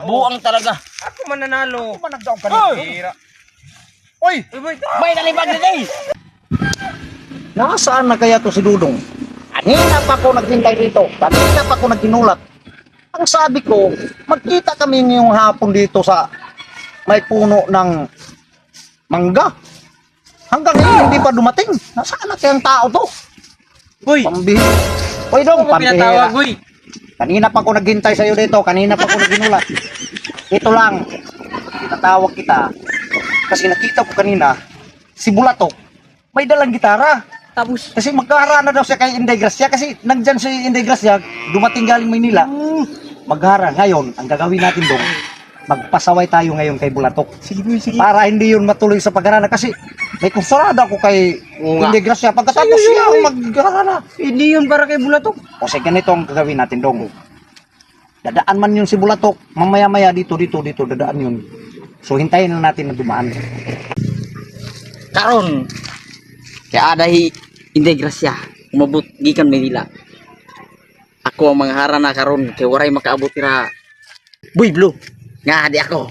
Buang talaga. Ako mananalo. Ako man nagdaog ka na. Hira. Oy! May nalibag na day. Nasaan na kaya to si Dudong? Kanina pa ako naghintay dito. Kanina pa ako nagtinulat. Ang sabi ko, magkita kami ngayong hapon dito sa may puno ng mangga. Hanggang ngayon hindi pa dumating. Nasaan na kayang tao to? Uy, Pambihira. Oy Dong, ako pinatawag, pambihira. uy. Kanina pa ako naghintay sa'yo dito. Kanina pa ako nagtinulat. Ito lang. Tinatawag kita. Kasi nakita ko kanina, si Bulatok, may dalang gitara. Tapos, Kasi maghara na daw siya kay Inday Gracia. Kasi nandyan si Inday Gracia, dumating galing Maynila. Maghara. Ngayon, ang gagawin natin doon, magpasaway tayo ngayon kay Bulatok. Sige, uy, sige. Para hindi yun matuloy sa paghara. Kasi may kusurada ako kay Oo nga. Inday Gracia. Pagkatapos Sa'yo siya yun, ang maghara. Hindi yun para kay Bulatok. O sige, ganito ang gagawin natin dong. Dadaan man yun si Bulatok. Mamaya-maya dito, dadaan yun. So hintayin na natin na dumaan. karon. Kaya adahi, hindi grasya. Umabot, gikan Manila. Ako ang mga harana karon kay waray makaabot tira. Buy Blue. Nga, di ako.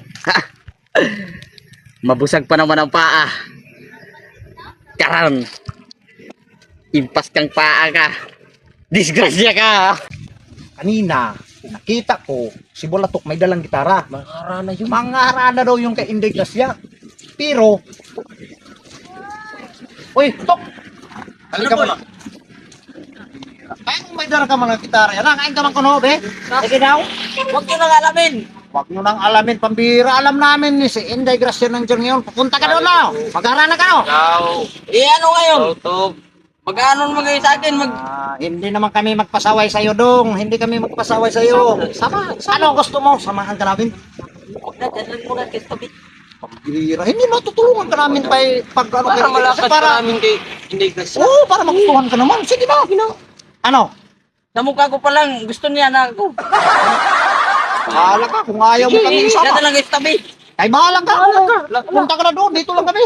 Mabusag pa naman ang paa. Karon. Impas kang paa ka. Disgrasya ka. Kanina, nakita ko si Bulatok may dalang gitara. Mahara na yun. Mangara na daw yung kay Inday Gracia. Pero, uy, Tok! Halika mo lang. Kaya kung may dala ka man ng gitara, yan, kain ka man ko, no, be? Sige daw. Huwag nyo nang alamin. Huwag nyo nang alamin, pambira. Alam namin ni si Inday Gracia nandiyan ngayon. Pupunta ka doon, no? Mag-ara na ka, no? Ciao. Ano ngayon? Tutob. Mag-ano naman kayo sa akin? Hindi naman kami magpasaway sa'yo, Dong. Hindi kami magpasaway sa'yo. Ano gusto mo? Samahan ka namin. Huwag na, dyan lang muna kayo tabi. Pambira. Hindi matutulungan ka namin pag ano Para kay- malakas para, pa namin kay Inday Gracia. Oo, para magustuhan ka naman. Sige na. Ano? Sa mukha ko pa lang, gusto niya na ako. Bahala ka kung ayaw mo kami Dyan isama. na lang kayo sa tabi. Ay, bahala ka. Punta ka na doon. Dito lang kami.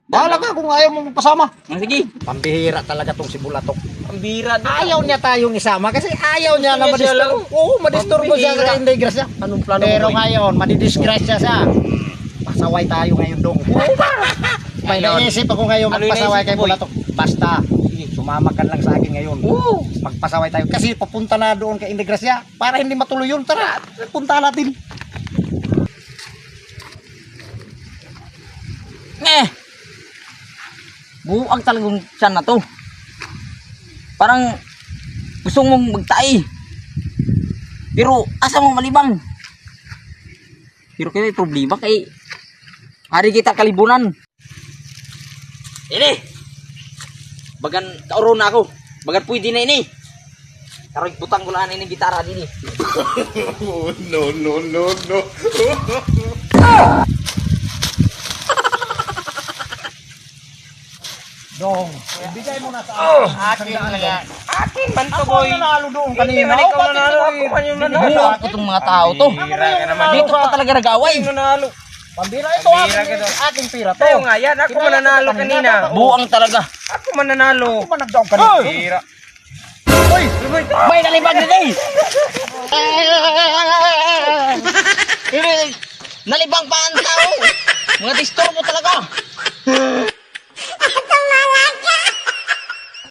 Bahala ka kung ayaw mo magpasama. Sige. Pambihira talaga tong si Bulatok. Ang bira dito. Ayaw niya tayong isama kasi ayaw niya na Gusto niya siya madisturbo. Oo, madisturbo siya Pambihira. sa Inday Gracia. Anong plano Pero mo, boy? ngayon, madidisgrasya siya. Pasaway tayo ngayon dong. May Ngayon. naisip ako ngayon Ano magpasaway naisip kay mo, boy? Bulatok. Basta, sumama ka lang sa akin ngayon. Oo. Magpasaway tayo. Kasi papunta na doon kay Inday Gracia. Para hindi matuloy yun, tara, punta natin. Buwag talagang siya na to. Parang gusto mong magtae. Pero asa mo malibang? Pero kaya may problema kay hari kita kalibunan. Ini. Bagan kauro na ako. Bagan pwede na ini. Karoy butang ko lang ini gitara dinhi. Dong, ibigay mo na sa Akin na yan. Akin man to, boy. nanalo doon Hindi kanina. man ikaw Bakit nanalo. ikaw? Ako man yung nanalo. Buwag ko tong mga tao to. Bira ka naman. Dito pa talaga nag-away. Ako nanalo. Pambira ito, Pambira ka daw. aking pira to. Tayo nga yan. Ako mananalo kanina. Buwang talaga. Ako mananalo. Ako man nagdaog ka na. Bira. Uy! May nalibag na day. Nalibang pa ang tao. Mga disturbo talaga.